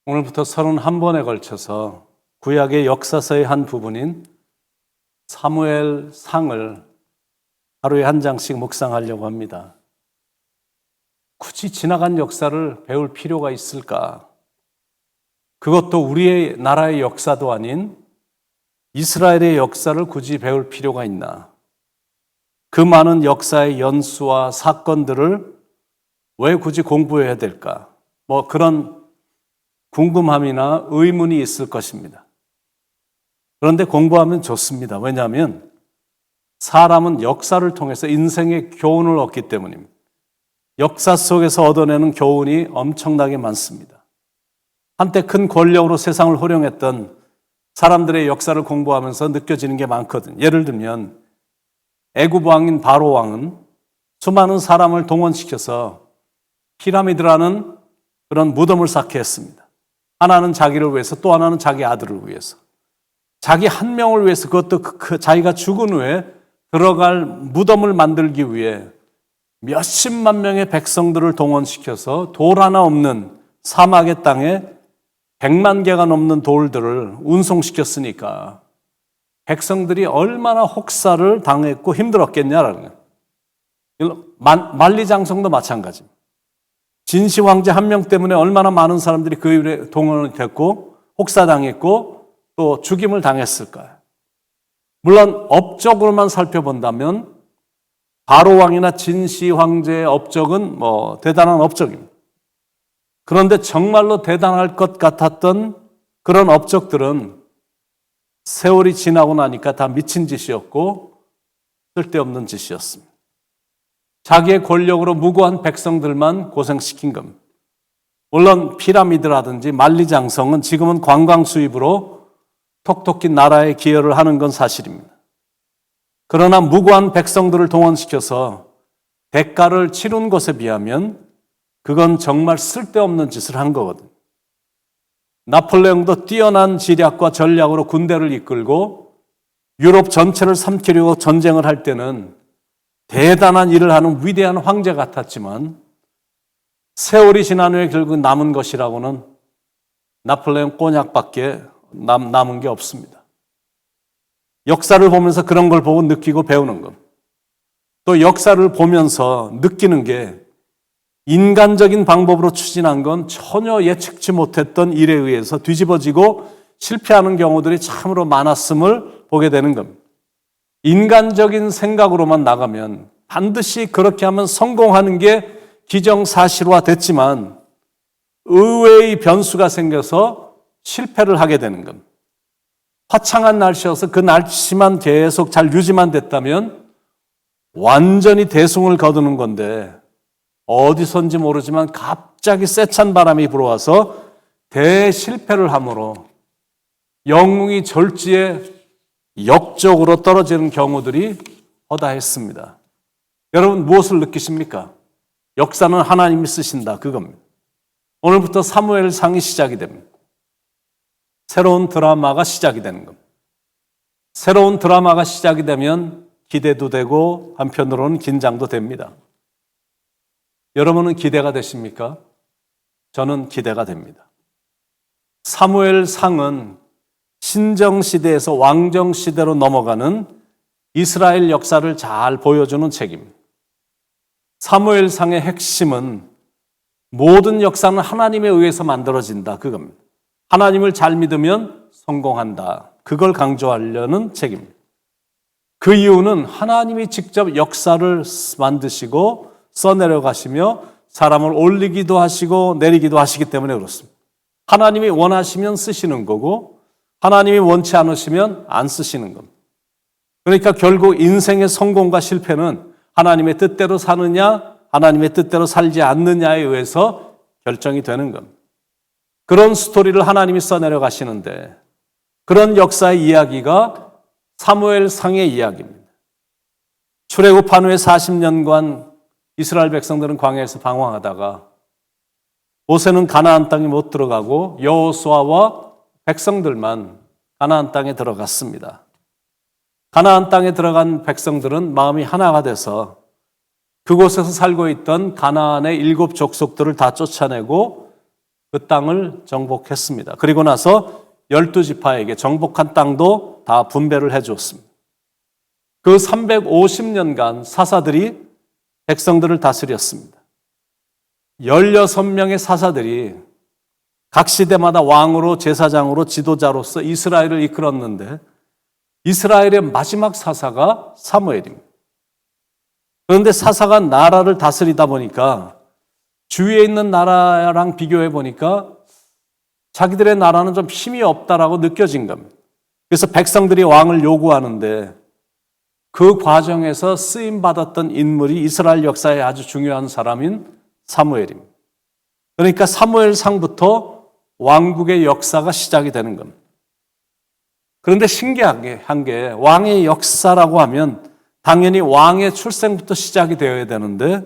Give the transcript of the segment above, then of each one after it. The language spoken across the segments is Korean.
오늘부터 31번에 걸쳐서 구약의 역사서의 한 부분인 사무엘상을 하루에 한 장씩 묵상하려고 합니다. 굳이 지나간 역사를 배울 필요가 있을까? 그것도 우리의 나라의 역사도 아닌 이스라엘의 역사를 굳이 배울 필요가 있나? 그 많은 역사의 연수와 사건들을 왜 굳이 공부해야 될까? 그런 궁금함이나 의문이 있을 것입니다. 그런데 공부하면 좋습니다. 왜냐하면 사람은 역사를 통해서 인생의 교훈을 얻기 때문입니다. 역사 속에서 얻어내는 교훈이 엄청나게 많습니다. 한때 큰 권력으로 세상을 호령했던 사람들의 역사를 공부하면서 느껴지는 게 많거든요. 예를 들면 애굽 왕인 바로 왕은 수많은 사람을 동원시켜서 피라미드라는 그런 무덤을 쌓게 했습니다. 하나는 자기를 위해서, 또 하나는 자기 아들을 위해서. 자기 한 명을 위해서, 그것도 자기가 죽은 후에 들어갈 무덤을 만들기 위해 몇십만 명의 백성들을 동원시켜서 돌 하나 없는 사막의 땅에 100만 개가 넘는 돌들을 운송시켰으니까 백성들이 얼마나 혹사를 당했고 힘들었겠냐라는 거예요. 만리장성도 마찬가지입니다. 진시 황제 한 명 때문에 얼마나 많은 사람들이 그 일에 동원이 됐고 혹사당했고 또 죽임을 당했을까요? 물론 업적으로만 살펴본다면 바로 왕이나 진시 황제의 업적은 대단한 업적입니다. 그런데 정말로 대단할 것 같았던 그런 업적들은 세월이 지나고 나니까 다 미친 짓이었고 쓸데없는 짓이었습니다. 자기의 권력으로 무고한 백성들만 고생시킨 겁니다. 물론 피라미드라든지 만리장성은 지금은 관광 수입으로 톡톡히 나라에 기여를 하는 건 사실입니다. 그러나 무고한 백성들을 동원시켜서 대가를 치른 것에 비하면 그건 정말 쓸데없는 짓을 한 거거든요. 나폴레옹도 뛰어난 지략과 전략으로 군대를 이끌고 유럽 전체를 삼키려고 전쟁을 할 때는 대단한 일을 하는 위대한 황제 같았지만 세월이 지난 후에 결국 남은 것이라고는 나폴레옹 꼬냑밖에 남은 게 없습니다. 역사를 보면서 그런 걸 보고 느끼고 배우는 것. 또 역사를 보면서 느끼는 게 인간적인 방법으로 추진한 건 전혀 예측치 못했던 일에 의해서 뒤집어지고 실패하는 경우들이 참으로 많았음을 보게 되는 겁니다. 인간적인 생각으로만 나가면 반드시 그렇게 하면 성공하는 게 기정사실화 됐지만 의외의 변수가 생겨서 실패를 하게 되는 겁니다. 화창한 날씨여서 그 날씨만 계속 잘 유지만 됐다면 완전히 대승을 거두는 건데 어디선지 모르지만 갑자기 세찬 바람이 불어와서 대실패를 함으로 영웅이 절지에 역적으로 떨어지는 경우들이 허다했습니다. 여러분 무엇을 느끼십니까? 역사는 하나님이 쓰신다, 그겁니다. 오늘부터 사무엘상이 시작이 됩니다. 새로운 드라마가 시작이 되는 겁니다. 새로운 드라마가 시작이 되면 기대도 되고 한편으로는 긴장도 됩니다. 여러분은 기대가 되십니까? 저는 기대가 됩니다. 사무엘상은 신정시대에서 왕정시대로 넘어가는 이스라엘 역사를 잘 보여주는 책입니다. 사무엘상의 핵심은 모든 역사는 하나님에 의해서 만들어진다, 그겁니다. 하나님을 잘 믿으면 성공한다. 그걸 강조하려는 책입니다. 그 이유는 하나님이 직접 역사를 만드시고 써내려 가시며 사람을 올리기도 하시고 내리기도 하시기 때문에 그렇습니다. 하나님이 원하시면 쓰시는 거고 하나님이 원치 않으시면 안 쓰시는 겁니다. 그러니까 결국 인생의 성공과 실패는 하나님의 뜻대로 사느냐 하나님의 뜻대로 살지 않느냐에 의해서 결정이 되는 겁니다. 그런 스토리를 하나님이 써내려 가시는데 그런 역사의 이야기가 사무엘상의 이야기입니다. 출애굽한 후에 40년간 이스라엘 백성들은 광야에서 방황하다가 모세는 가나안 땅에 못 들어가고 여호수아와 백성들만 가나안 땅에 들어갔습니다. 가나안 땅에 들어간 백성들은 마음이 하나가 돼서 그곳에서 살고 있던 가나안의 7 족속들을 다 쫓아내고 그 땅을 정복했습니다. 그리고 나서 12지파에게 정복한 땅도 다 분배를 해주었습니다. 그 350년간 사사들이 백성들을 다스렸습니다. 16명의 사사들이 각 시대마다 왕으로 제사장으로 지도자로서 이스라엘을 이끌었는데 이스라엘의 마지막 사사가 사무엘입니다. 그런데 사사가 나라를 다스리다 보니까 주위에 있는 나라랑 비교해 보니까 자기들의 나라는 좀 힘이 없다라고 느껴진 겁니다. 그래서 백성들이 왕을 요구하는데 그 과정에서 쓰임받았던 인물이 이스라엘 역사에 아주 중요한 사람인 사무엘입니다. 그러니까 사무엘상부터 왕국의 역사가 시작이 되는 겁니다. 그런데 신기하게 한 게 왕의 역사라고 하면 당연히 왕의 출생부터 시작이 되어야 되는데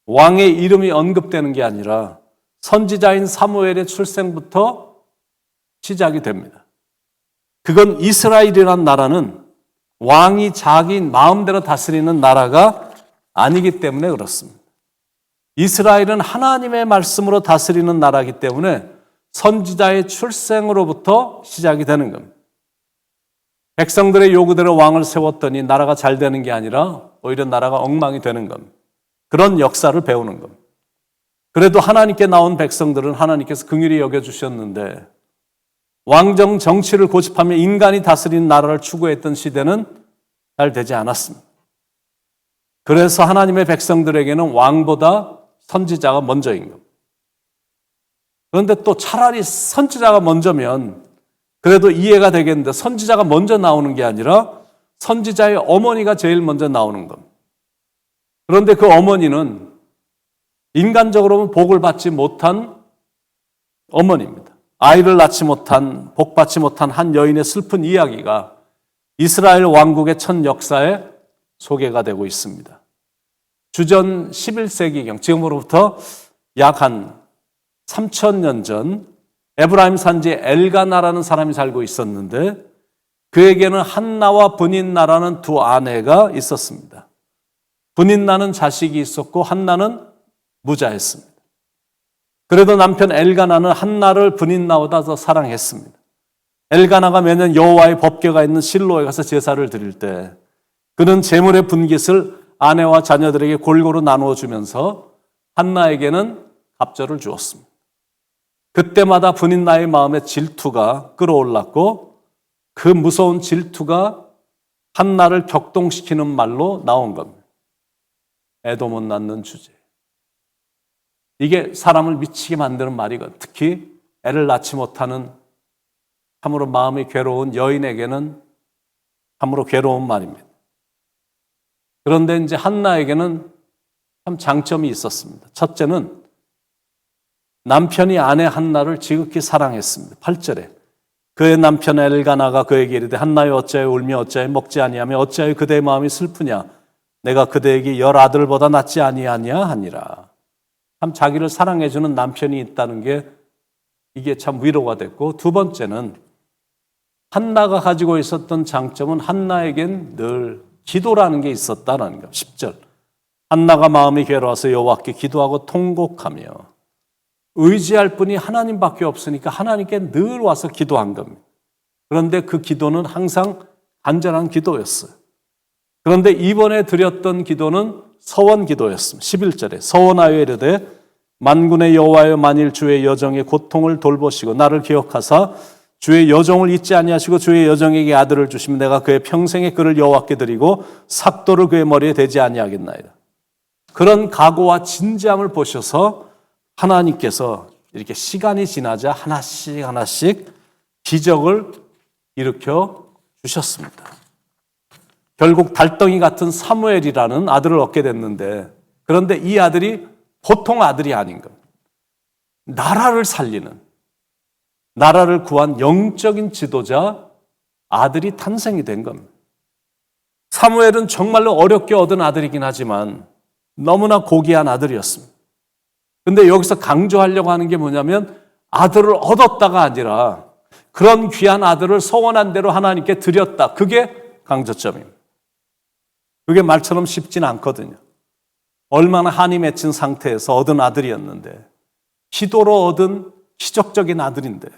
왕의 이름이 언급되는 게 아니라 선지자인 사무엘의 출생부터 시작이 됩니다. 그건 이스라엘이란 나라는 왕이 자기 마음대로 다스리는 나라가 아니기 때문에 그렇습니다. 이스라엘은 하나님의 말씀으로 다스리는 나라이기 때문에 선지자의 출생으로부터 시작이 되는 겁니다. 백성들의 요구대로 왕을 세웠더니 나라가 잘 되는 게 아니라 오히려 나라가 엉망이 되는 겁니다. 그런 역사를 배우는 겁니다. 그래도 하나님께 나온 백성들은 하나님께서 긍휼히 여겨주셨는데 왕정 정치를 고집하며 인간이 다스리는 나라를 추구했던 시대는 잘 되지 않았습니다. 그래서 하나님의 백성들에게는 왕보다 선지자가 먼저인 겁니다. 그런데 또 차라리 선지자가 먼저면 그래도 이해가 되겠는데 선지자가 먼저 나오는 게 아니라 선지자의 어머니가 제일 먼저 나오는 겁니다. 그런데 그 어머니는 인간적으로는 복을 받지 못한 어머니입니다. 아이를 낳지 못한, 복받지 못한 한 여인의 슬픈 이야기가 이스라엘 왕국의 첫 역사에 소개가 되고 있습니다. 주전 11세기경, 지금으로부터 약 한 3000년 전 에브라임 산지에 엘가나라는 사람이 살고 있었는데 그에게는 한나와 브닌나라는 두 아내가 있었습니다. 브닌나는 자식이 있었고 한나는 무자했습니다. 그래도 남편 엘가나는 한나를 브닌나보다 더 사랑했습니다. 엘가나가 매년 여호와의 법궤가 있는 실로에 가서 제사를 드릴 때 그는 제물의 분깃을 아내와 자녀들에게 골고루 나누어 주면서 한나에게는 갑절을 주었습니다. 그때마다 브닌나의 마음에 질투가 끌어올랐고 그 무서운 질투가 한나를 격동시키는 말로 나온 겁니다. 애도 못 낳는 주제. 이게 사람을 미치게 만드는 말이거든요. 특히 애를 낳지 못하는 참으로 마음이 괴로운 여인에게는 참으로 괴로운 말입니다. 그런데 이제 한나에게는 참 장점이 있었습니다. 첫째는 남편이 아내 한나를 지극히 사랑했습니다. 8절에 그의 남편 엘가나가 그에게 이르되 한나여 어찌하여 울며 어찌하여 먹지 아니하며 어찌하여 그대의 마음이 슬프냐 내가 그대에게 10 아들보다 낫지 아니하냐 하니라. 참 자기를 사랑해주는 남편이 있다는 게 이게 참 위로가 됐고 두 번째는 한나가 가지고 있었던 장점은 한나에겐 늘 기도라는 게 있었다는 것. 10절 한나가 마음이 괴로워서 여호와께 기도하고 통곡하며 의지할 분이 하나님밖에 없으니까 하나님께 늘 와서 기도한 겁니다. 그런데 그 기도는 항상 간절한 기도였어요. 그런데 이번에 드렸던 기도는 서원 기도였습니다. 11절에 서원하여 이르되 만군의 여호와여 만일 주의 여정의 고통을 돌보시고 나를 기억하사 주의 여종을 잊지 아니하시고 주의 여종에게 아들을 주시면 내가 그의 평생의 그를 여호와께 드리고 삭도를 그의 머리에 대지 아니하겠나이다. 그런 각오와 진지함을 보셔서 하나님께서 이렇게 시간이 지나자 하나씩 하나씩 기적을 일으켜 주셨습니다. 결국 달덩이 같은 사무엘이라는 아들을 얻게 됐는데 그런데 이 아들이 보통 아들이 아닌 겁니다. 나라를 살리는, 나라를 구한 영적인 지도자 아들이 탄생이 된 겁니다. 사무엘은 정말로 어렵게 얻은 아들이긴 하지만 너무나 고귀한 아들이었습니다. 근데 여기서 강조하려고 하는 게 뭐냐면 아들을 얻었다가 아니라 그런 귀한 아들을 서원한 대로 하나님께 드렸다. 그게 강조점입니다. 그게 말처럼 쉽진 않거든요. 얼마나 한이 맺힌 상태에서 얻은 아들이었는데 기도로 얻은 기적적인 아들인데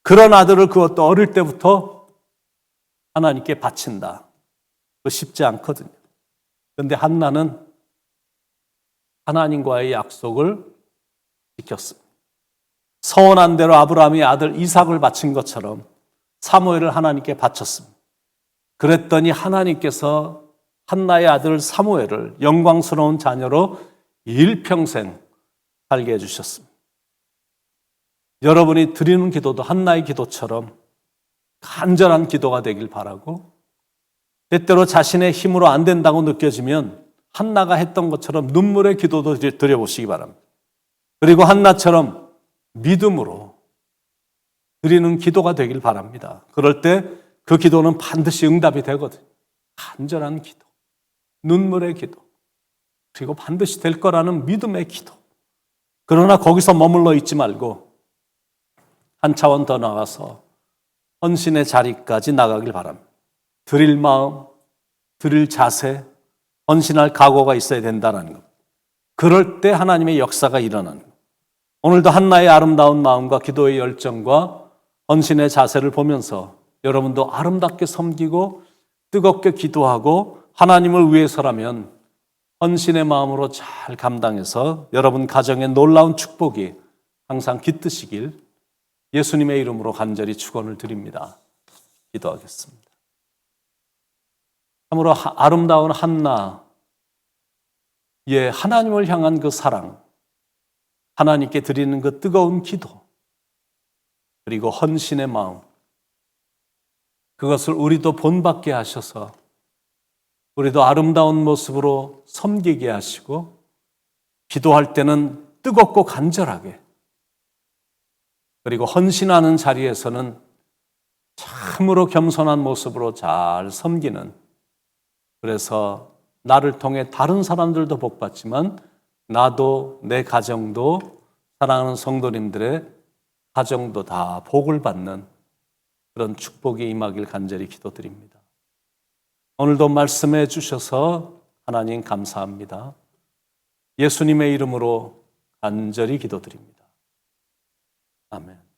그런 아들을 그것도 어릴 때부터 하나님께 바친다. 그거 쉽지 않거든요. 그런데 한나는 하나님과의 약속을 지켰습니다. 서원한 대로 아브라함이 아들 이삭을 바친 것처럼 사무엘을 하나님께 바쳤습니다. 그랬더니 하나님께서 한나의 아들 사무엘을 영광스러운 자녀로 일평생 살게 해주셨습니다. 여러분이 드리는 기도도 한나의 기도처럼 간절한 기도가 되길 바라고, 때때로 자신의 힘으로 안 된다고 느껴지면 한나가 했던 것처럼 눈물의 기도도 드려보시기 바랍니다. 그리고 한나처럼 믿음으로 드리는 기도가 되길 바랍니다. 그럴 때 그 기도는 반드시 응답이 되거든요. 간절한 기도, 눈물의 기도, 그리고 반드시 될 거라는 믿음의 기도. 그러나 거기서 머물러 있지 말고 한 차원 더 나가서 헌신의 자리까지 나가길 바랍니다. 드릴 마음, 드릴 자세, 헌신할 각오가 있어야 된다는 것. 그럴 때 하나님의 역사가 일어나는 것. 오늘도 한나의 아름다운 마음과 기도의 열정과 헌신의 자세를 보면서 여러분도 아름답게 섬기고 뜨겁게 기도하고 하나님을 위해서라면 헌신의 마음으로 잘 감당해서 여러분 가정에 놀라운 축복이 항상 깃드시길 예수님의 이름으로 간절히 축원을 드립니다. 기도하겠습니다. 참으로 아름다운 한나의 하나님을 향한 그 사랑, 하나님께 드리는 그 뜨거운 기도, 그리고 헌신의 마음, 그것을 우리도 본받게 하셔서 우리도 아름다운 모습으로 섬기게 하시고 기도할 때는 뜨겁고 간절하게, 그리고 헌신하는 자리에서는 참으로 겸손한 모습으로 잘 섬기는, 그래서 나를 통해 다른 사람들도 복받지만 나도 내 가정도 사랑하는 성도님들의 가정도 다 복을 받는 그런 축복이 임하길 간절히 기도드립니다. 오늘도 말씀해 주셔서 하나님 감사합니다. 예수님의 이름으로 간절히 기도드립니다. 아멘.